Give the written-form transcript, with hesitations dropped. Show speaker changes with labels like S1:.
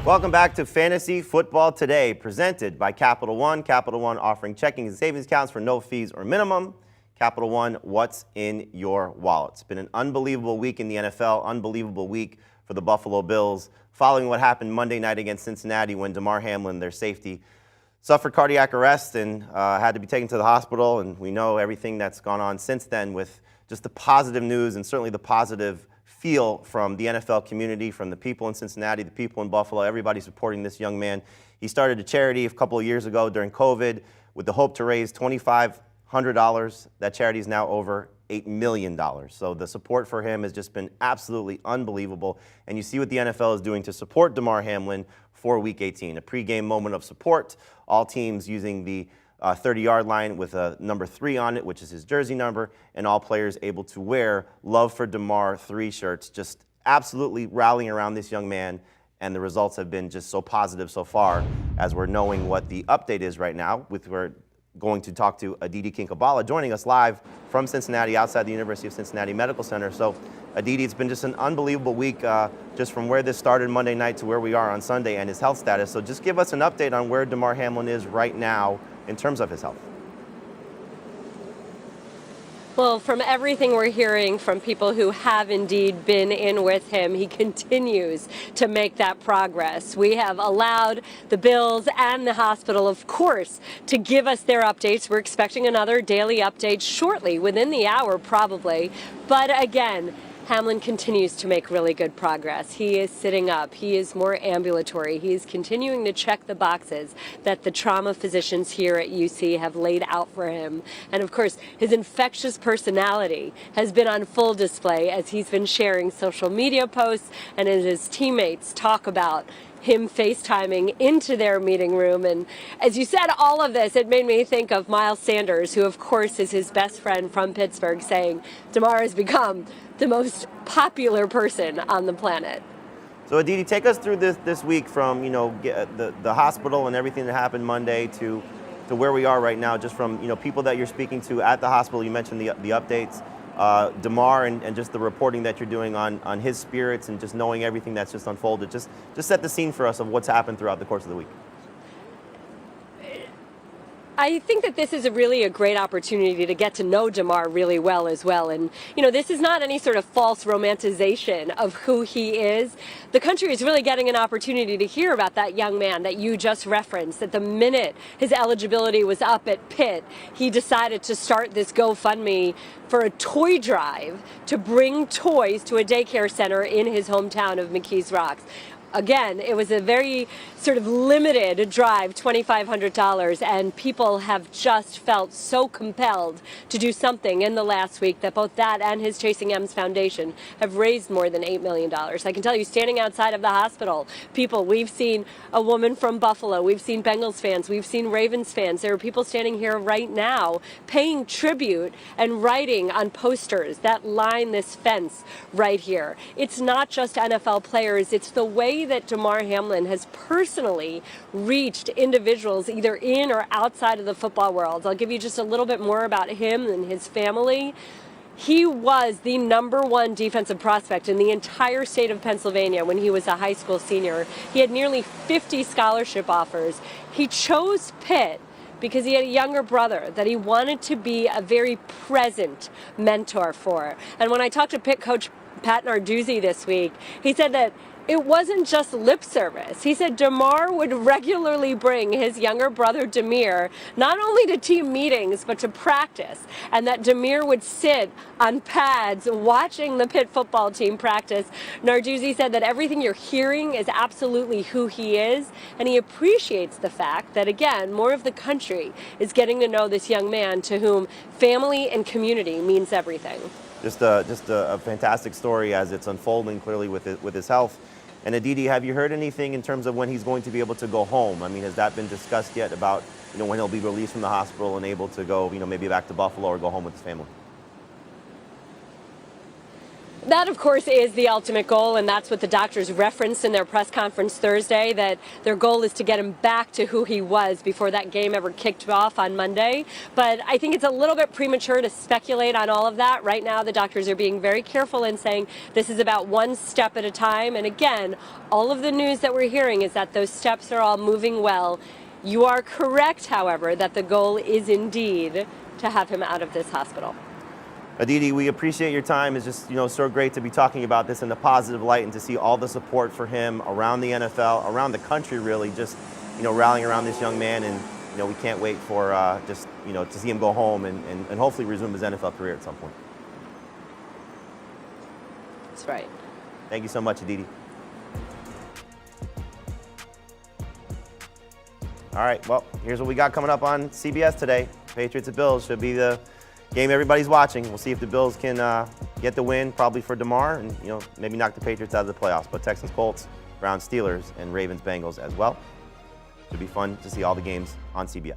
S1: Welcome back to Fantasy Football Today, presented by Capital One. Capital One offering checking and savings accounts for no fees or minimum. Capital One, what's in your wallet? It's been an unbelievable week in the NFL, unbelievable week for the Buffalo Bills, following what happened Monday night against Cincinnati when Damar Hamlin, their safety, suffered cardiac arrest and had to be taken to the hospital. And we know everything that's gone on since then with just the positive news and certainly the positive feel from the NFL community, from the people in Cincinnati, the people in Buffalo, everybody supporting this young man. He started a charity a couple of years ago during COVID with the hope to raise $2,500. That charity is now over $8 million. So the support for him has just been absolutely unbelievable. And you see what the NFL is doing to support Damar Hamlin for Week 18, a pregame moment of support. All teams using the 30-yard line with a number 3 on it, which is his jersey number, and all players able to wear Love for Damar 3 shirts, just absolutely rallying around this young man, and the results have been just so positive so far as we're knowing what the update is right now. We're going to talk to Aditi Kinkhabwala, joining us live from Cincinnati, outside the University of Cincinnati Medical Center. So, Aditi, it's been just an unbelievable week, just from where this started Monday night to where we are on Sunday and his health status. So just give us an update on where Damar Hamlin is right now in terms of his health.
S2: Well, from everything we're hearing from people who have indeed been in with him, he continues to make that progress. We have allowed the Bills and the hospital, of course, to give us their updates. We're expecting another daily update shortly, within the hour probably. But again, Hamlin continues to make really good progress. He is sitting up. He is more ambulatory. He is continuing to check the boxes that the trauma physicians here at UC have laid out for him. And of course, his infectious personality has been on full display as he's been sharing social media posts and as his teammates talk about him FaceTiming into their meeting room. And as you said, all of this, it made me think of Miles Sanders, who of course is his best friend from Pittsburgh, saying Damar has become the most popular person on the planet.
S1: So Aditi, take us through this week from the hospital and everything that happened Monday to where we are right now, just from people that you're speaking to at the hospital. You mentioned the updates. Damar and just the reporting that you're doing on his spirits and just knowing everything that's just unfolded. Just set the scene for us of what's happened throughout the course of the week.
S2: I think that this is really a great opportunity to get to know Damar really well as well. And, this is not any sort of false romanticization of who he is. The country is really getting an opportunity to hear about that young man that you just referenced, that the minute his eligibility was up at Pitt, he decided to start this GoFundMe for a toy drive to bring toys to a daycare center in his hometown of McKees Rocks. Again, it was a very sort of limited drive, $2,500, and people have just felt so compelled to do something in the last week that both that and his Chasing M's Foundation have raised more than $8 million. I can tell you, standing outside of the hospital, we've seen a woman from Buffalo, we've seen Bengals fans, we've seen Ravens fans. There are people standing here right now paying tribute and writing on posters that line this fence right here. It's not just NFL players, it's the way that Damar Hamlin has personally reached individuals either in or outside of the football world. I'll give you just a little bit more about him and his family. He was the #1 defensive prospect in the entire state of Pennsylvania when he was a high school senior. He had nearly 50 scholarship offers. He chose Pitt because he had a younger brother that he wanted to be a very present mentor for. And when I talked to Pitt coach Pat Narduzzi this week, he said that it wasn't just lip service. He said Damar would regularly bring his younger brother Damir not only to team meetings but to practice, and that Damir would sit on pads watching the Pitt football team practice. Narduzzi said that everything you're hearing is absolutely who he is, and he appreciates the fact that, again, more of the country is getting to know this young man to whom family and community means everything.
S1: Just a fantastic story as it's unfolding clearly with his health. And Aditi, have you heard anything in terms of when he's going to be able to go home? I mean, has that been discussed yet about, when he'll be released from the hospital and able to go, maybe back to Buffalo or go home with his family?
S2: That, of course, is the ultimate goal, and that's what the doctors referenced in their press conference Thursday, that their goal is to get him back to who he was before that game ever kicked off on Monday. But I think it's a little bit premature to speculate on all of that. Right now, the doctors are being very careful in saying this is about one step at a time. And again, all of the news that we're hearing is that those steps are all moving well. You are correct, however, that the goal is indeed to have him out of this hospital.
S1: Aditi, we appreciate your time. It's just, so great to be talking about this in a positive light and to see all the support for him around the NFL, around the country, really, just, rallying around this young man. And, we can't wait for just, to see him go home and hopefully resume his NFL career at some point.
S2: That's right.
S1: Thank you so much, Aditi. All right, well, here's what we got coming up on CBS today. Patriots at Bills should be the game everybody's watching. We'll see if the Bills can get the win, probably for Damar, and maybe knock the Patriots out of the playoffs. But Texans, Colts, Browns, Steelers, and Ravens, Bengals as well. Should be fun to see all the games on CBS.